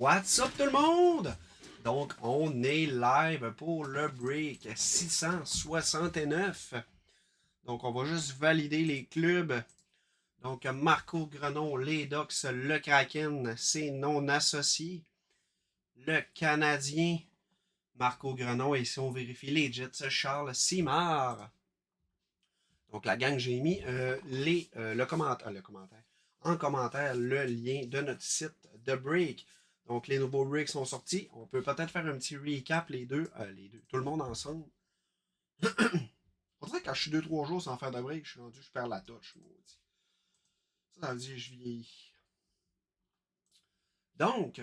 What's up tout le monde? Donc, on est live pour le break 669. Donc, on va juste valider les clubs. Donc, Marco Grenon, les Ducks, le Kraken, c'est non associé. Le Canadien, Marco Grenon, et si on vérifie les Jets, Charles Simard. Donc, la gang, j'ai mis le commentaire. En commentaire, le lien de notre site de break. Donc, les nouveaux breaks sont sortis. On peut peut-être faire un petit recap, les deux, tout le monde ensemble. On dirait que quand je suis 2-3 jours sans faire de break, je perds la touche, maudit. Ça veut dire que je vieillis. Donc,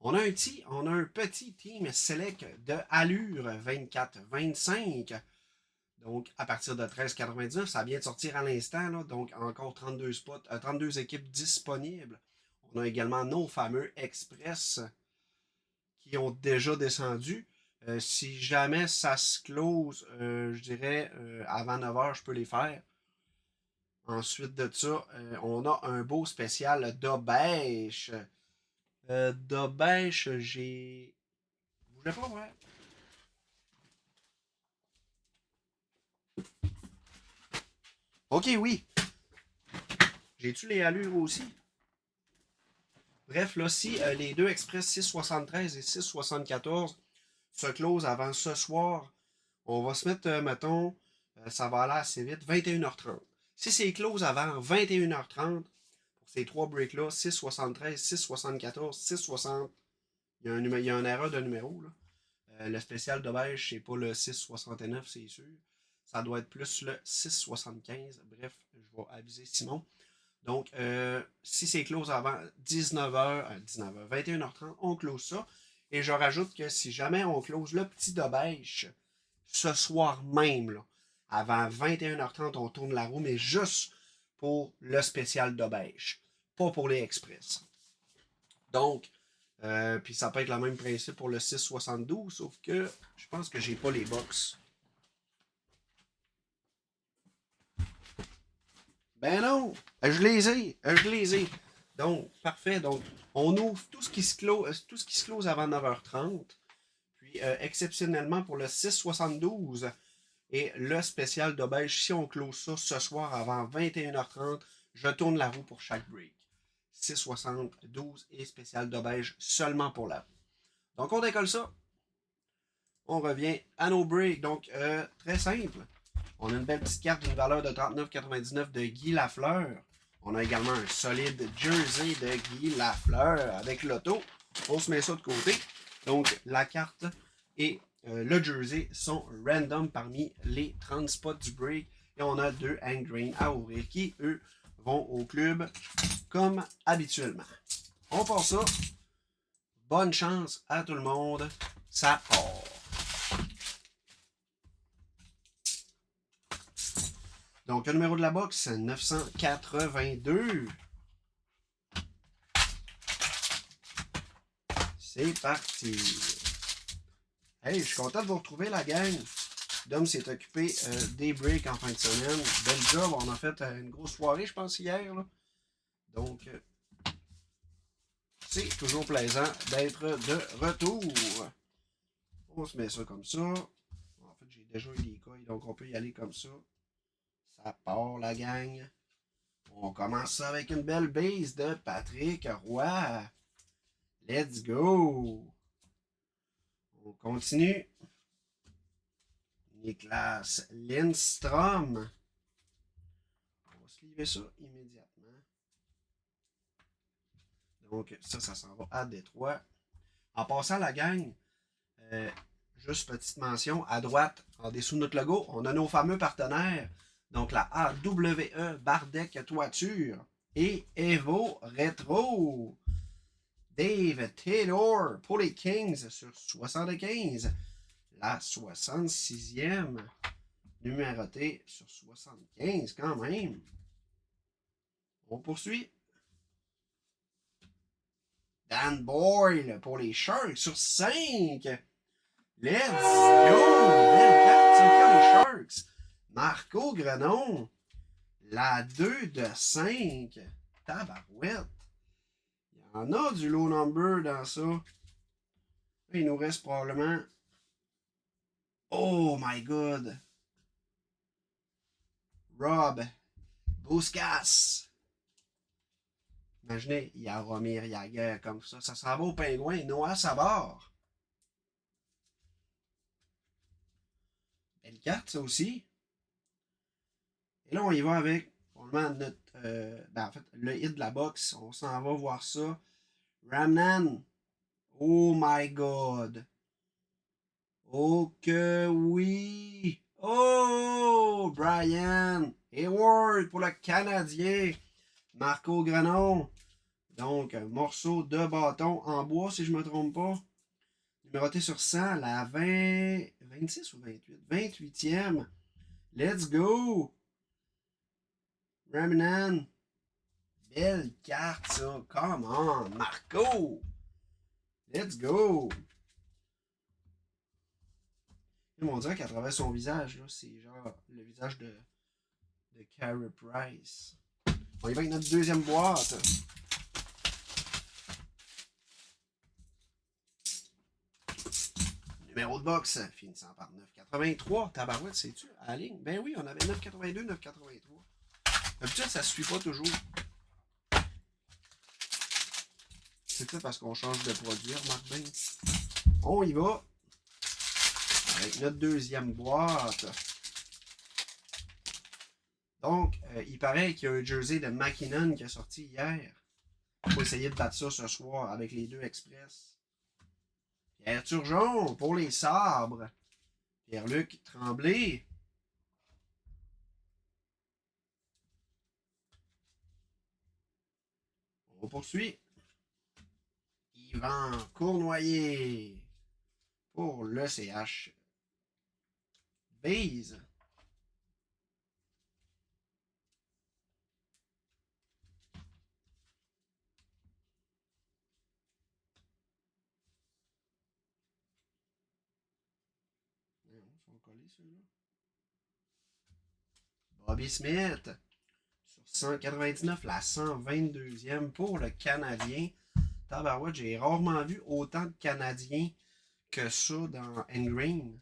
on a un petit team select de allure 24-25. Donc, à partir de 13,99, ça vient de sortir à l'instant. Donc, encore 32 spots, 32 équipes disponibles. On a également nos fameux Express qui ont déjà descendu. Si jamais ça se close, je dirais, avant 9h, je peux les faire. Ensuite de ça, on a un beau spécial d'Obèche. D'Obèche, j'ai... Vous voulez pas, ouais? Ok, oui. J'ai-tu les allures aussi? Bref, là, si les deux Express 673 et 674 se closent avant ce soir, on va se mettre, mettons, ça va aller assez vite, 21h30. Si c'est close avant 21h30, pour ces trois breaks-là, 673, 674, 660, il y a une erreur de numéro, là. Le spécial de beige, c'est pas le 669, c'est sûr. Ça doit être plus le 675. Bref, je vais aviser Simon. Donc, si c'est close avant 19h, 21h30, on close ça. Et je rajoute que si jamais on close le petit de beige ce soir même, là, avant 21h30, on tourne la roue, mais juste pour le spécial de beige, pas pour les express. Donc, puis ça peut être le même principe pour le 672, sauf que je pense que j'ai pas les box. Ben non, je les ai. Donc, parfait. Donc, on ouvre tout ce qui se close avant 9h30. Puis, exceptionnellement, pour le 672 et le spécial de beige, si on close ça ce soir avant 21h30, je tourne la roue pour chaque break. 672 et spécial de beige seulement pour la roue. Donc, on décolle ça. On revient à nos breaks. Donc, très simple. On a une belle petite carte d'une valeur de 39,99 de Guy Lafleur. On a également un solide jersey de Guy Lafleur avec l'auto. On se met ça de côté. Donc, la carte et le jersey sont random parmi les 30 spots du break. Et on a deux hand grains à ouvrir qui, eux, vont au club comme habituellement. On part ça. Bonne chance à tout le monde. Ça part. Donc, le numéro de la box, 982. C'est parti. Hey, je suis content de vous retrouver, la gang. Dom s'est occupé des breaks en fin de semaine. Bel job. On a fait une grosse soirée, je pense, hier. Là. Donc, c'est toujours plaisant d'être de retour. On se met ça comme ça. En fait, j'ai déjà eu des couilles, donc on peut y aller comme ça. Ça part, la gang. On commence ça avec une belle base de Patrick Roy. Let's go! On continue. Niklas Lindstrom. On va se livrer ça immédiatement. Donc, ça s'en va à Détroit. En passant, la gang, juste petite mention, à droite, en dessous de notre logo, on a nos fameux partenaires. Donc, la AWE Bardec Toiture et Evo Retro. Dave Taylor pour les Kings sur 75. La 66e numérotée sur 75 quand même. On poursuit. Dan Boyle pour les Sharks sur 5. Let's go! Belle carte, ça, les Sharks. Marco Grenon. La 2 de 5. Tabarouette. Il Il y en a du low number dans ça. Là, il nous reste probablement... Oh my god! Rob Bouskas! Imaginez, il y a Romir Jagger comme ça. Ça s'en va au pingouin. Noah Savard. Belle carte, ça aussi. Et là, on y va avec probablement notre. En fait, le hit de la boxe. On s'en va voir ça. Ramnan. Oh my god. Oh que oui. Oh, Brian Hayward pour le Canadien. Marco Grenon. Donc, un morceau de bâton en bois, si je ne me trompe pas. Numéroté sur 100, la 26 ou 28? 28e. Let's go! Raminan. Belle carte, ça. Come on, Marco! Let's go! On dirait qu'à travers son visage, là, c'est genre le visage de Carey Price. On y va avec notre deuxième boîte. Numéro de box finissant par 9,83. Tabarouette, c'est-tu à la ligne? Ben oui, on avait 9,82, 9,83. D'habitude, ça ne suit pas toujours. C'est peut-être parce qu'on change de produit, remarque bien. On y va avec notre deuxième boîte. Donc, il paraît qu'il y a un jersey de McKinnon qui est sorti hier. On va essayer de battre ça ce soir avec les deux express. Pierre Turgeon pour les sabres. Pierre-Luc Tremblay. On poursuit. Yvan Cournoyer pour le CH. Base. Ils sont collés ceux-là. Bobby Smith. Sur 199, la 122e pour le Canadien. Tabarouette, j'ai rarement vu autant de Canadiens que ça dans Engreen.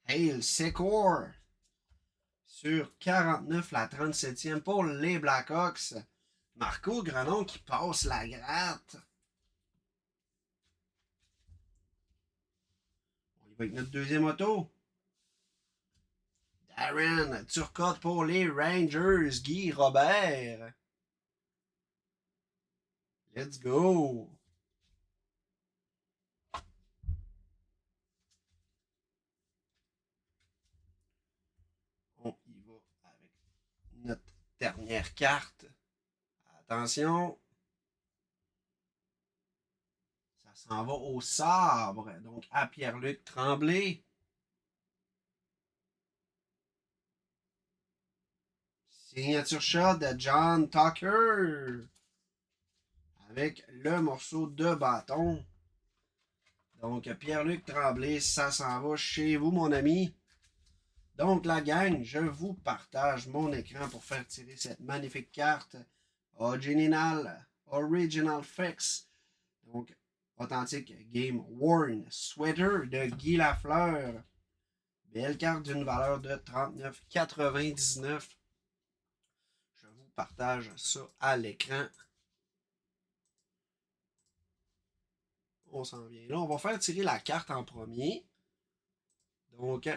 Hale Secor. Sur 49, la 37e pour les Blackhawks. Marco Grenon qui passe la gratte. On y va avec notre deuxième auto. Darren Turcotte pour les Rangers. Guy Robert. Let's go. On y va avec notre dernière carte. Attention. Ça s'en va au sabre. Donc à Pierre-Luc Tremblay. Signature shot de John Tucker. Avec le morceau de bâton. Donc Pierre-Luc Tremblay, ça s'en va chez vous, mon ami. Donc la gang, je vous partage mon écran pour faire tirer cette magnifique carte Original Fix. Donc authentique Game Worn Sweater de Guy Lafleur. Belle carte d'une valeur de 39,99. Je vous partage ça à l'écran. On s'en vient là. On va faire tirer la carte en premier. Donc,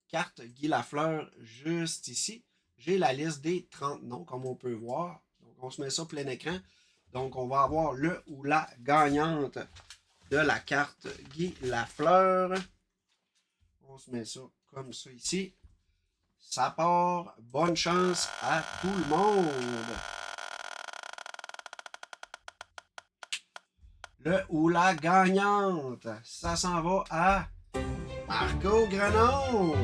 carte Guy Lafleur juste ici. J'ai la liste des 30 noms, comme on peut voir. Donc, on se met ça plein écran. Donc, on va avoir le ou la gagnante de la carte Guy Lafleur. On se met ça comme ça ici. Ça part. Bonne chance à tout le monde. Le ou la gagnante, ça s'en va à Marco Grenon.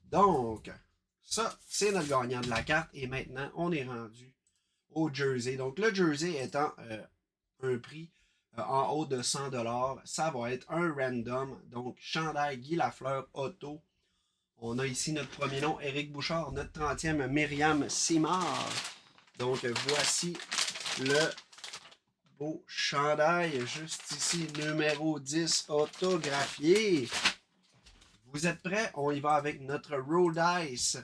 Donc, ça, c'est notre gagnant de la carte. Et maintenant, on est rendu au jersey. Donc, le jersey étant un prix en haut de 100$, ça va être un random. Donc, chandail Guy Lafleur Auto On a ici notre premier nom, Éric Bouchard. Notre 30e, Myriam Simard. Donc, voici le beau chandail, juste ici, numéro 10, autographié. Vous êtes prêts? On y va avec notre Roll Dice.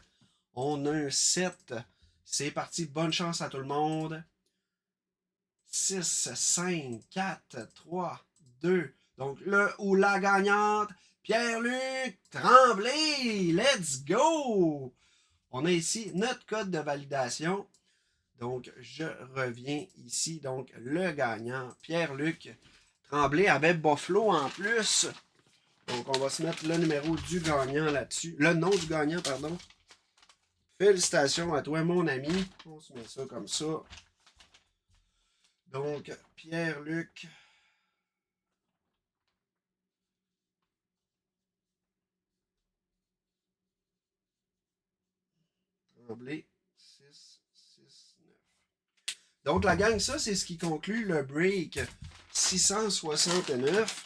On a un 7. C'est parti, bonne chance à tout le monde. 6, 5, 4, 3, 2. Donc, le ou la gagnante, Pierre-Luc Tremblay. Let's go! On a ici notre code de validation. Donc, je reviens ici. Donc, le gagnant, Pierre-Luc Tremblay, avec Buffalo en plus. Donc, on va se mettre le numéro du gagnant là-dessus. Le nom du gagnant, pardon. Félicitations à toi, mon ami. On se met ça comme ça. Donc, Pierre-Luc Tremblay, 6, 6, 9. Donc, la gang, ça, c'est ce qui conclut le break 669.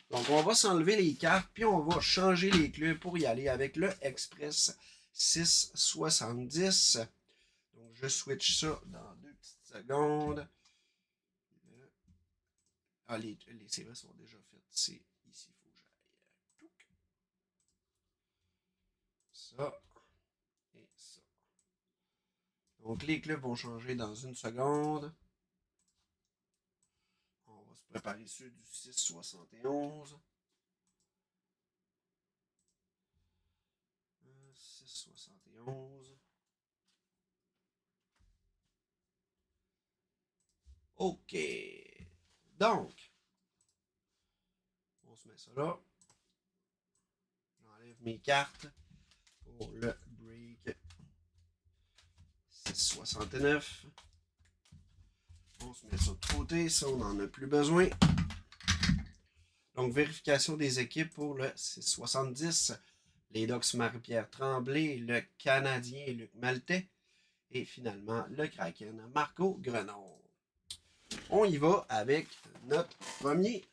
Donc, on va s'enlever les cartes, puis on va changer les clubs pour y aller avec le Express 670. Donc, je switch ça dans 2 petites secondes. Ah, les séries sont déjà faites. C'est ici, il faut que j'aille. Ça et ça. Donc, les clubs vont changer dans 1 seconde. On va se préparer ceux du 671. 671. OK. Donc, on se met ça là. J'enlève mes cartes pour le break 669. On se met ça de côté, ça on n'en a plus besoin. Donc, vérification des équipes pour le 670. Les Ducks Marie-Pierre Tremblay, le Canadien Luc Maltais et finalement le Kraken Marco Grenon. On y va avec notre premier.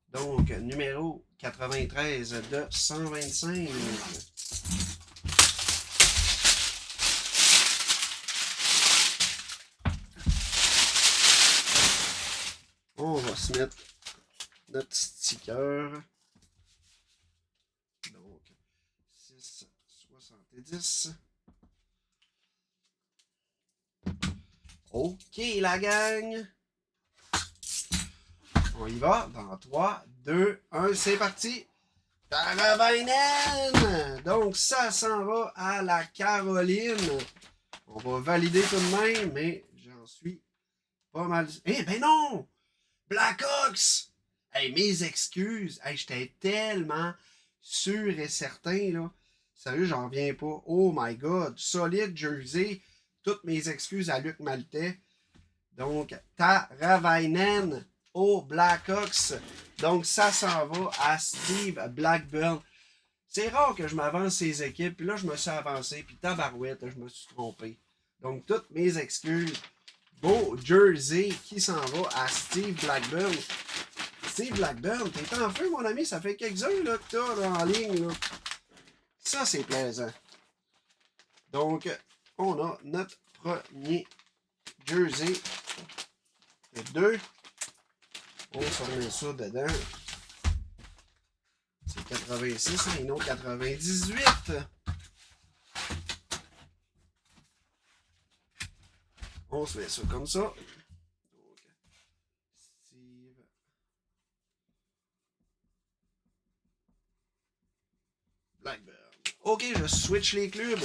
Donc, numéro 93 de 125. On va se mettre notre sticker. Donc, 6,70. OK, la gang. On y va dans 3, 2, 1, c'est parti. Carabinen! Donc, ça s'en va à la Caroline. On va valider tout de même, mais j'en suis pas mal. Eh ben non! Blackhawks! Hey, mes excuses. Hey, j'étais tellement sûr et certain, là. Sérieux, j'en reviens pas. Oh my God. Solide jersey. Toutes mes excuses à Luc Maltais. Donc, Taravainen aux Blackhawks. Donc, ça s'en va à Steve Blackburn. C'est rare que je m'avance ces équipes. Puis là, je me suis avancé. Puis tabarouette, je me suis trompé. Donc, toutes mes excuses. Beau jersey qui s'en va à Steve Blackburn. Steve Blackburn, t'es en feu, mon ami. Ça fait quelques heures là, que t'as là, en ligne. Là. Ça, c'est plaisant. Donc, on a notre premier jersey. Et 2. On se remet ça dedans. C'est 86 et non 98. On se met ça comme ça. Donc, Steve Blackburn. OK, je switch les clubs.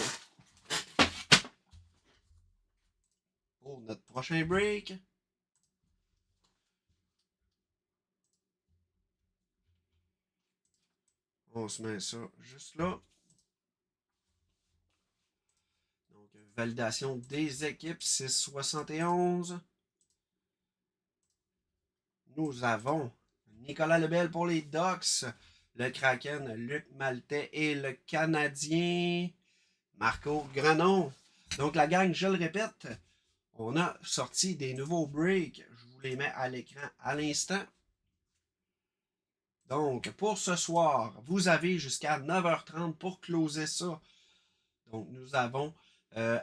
Pour notre prochain break. On se met ça juste là. Donc, validation des équipes 671. Nous avons Nicolas Lebel pour les Ducks, le Kraken, Luc Maltais et le Canadien Marco Grenon. Donc, la gang, je le répète, on a sorti des nouveaux breaks. Je vous les mets à l'écran à l'instant. Donc, pour ce soir, vous avez jusqu'à 9h30 pour closer ça. Donc, nous avons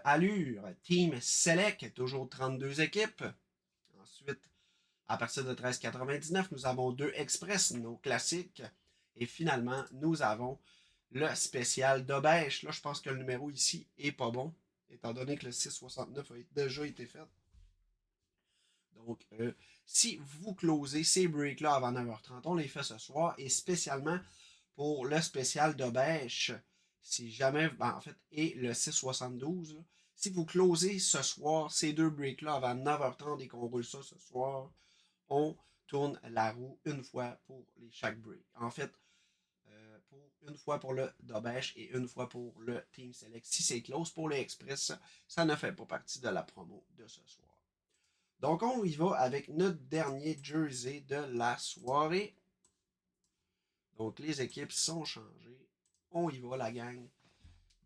Allure, Team Select, toujours 32 équipes. Ensuite, à partir de 13,99, nous avons 2 Express, nos classiques. Et finalement, nous avons le spécial de bêche. Là, je pense que le numéro ici est pas bon, étant donné que le 6,69 a déjà été fait. Donc, si vous closez ces breaks-là avant 9h30, on les fait ce soir. Et spécialement pour le spécial de bêche, si jamais, en fait, et le 6,72, là, si vous closez ce soir ces deux breaks-là avant 9h30 et qu'on roule ça ce soir, on tourne la roue une fois pour chaque break. En fait, une fois pour le Dobèche et une fois pour le Team Select. Si c'est close pour les Express, ça ne fait pas partie de la promo de ce soir. Donc, on y va avec notre dernier jersey de la soirée. Donc, les équipes sont changées. On y va, la gang.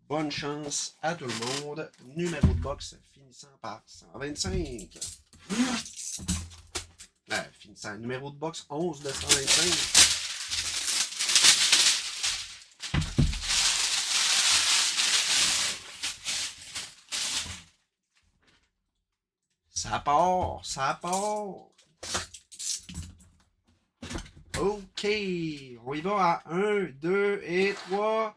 Bonne chance à tout le monde. Numéro de box finissant par 125. Finissant numéro de box 11 de 125. Ça part, ça part. OK, on y va à 1, 2 et 3.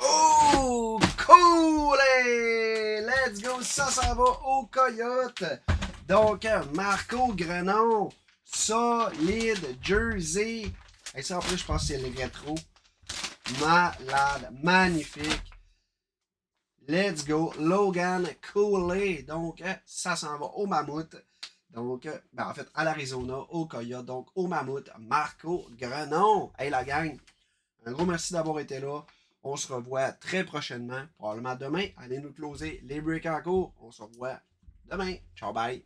Oh, cool! Let's go, ça va au Coyote. Donc, Marco Grenon, solide jersey. Et ça, en plus, je pense que c'est le rétro. Malade, magnifique. Let's go, Logan Cooley. Donc, ça s'en va au Mammouth. Donc, en fait, à l'Arizona, au Coyote. Donc, au Mammouth, Marco Grenon. Hey, la gang, un gros merci d'avoir été là. On se revoit très prochainement, probablement demain. Allez nous closer les breaks en cours. On se revoit demain. Ciao, bye.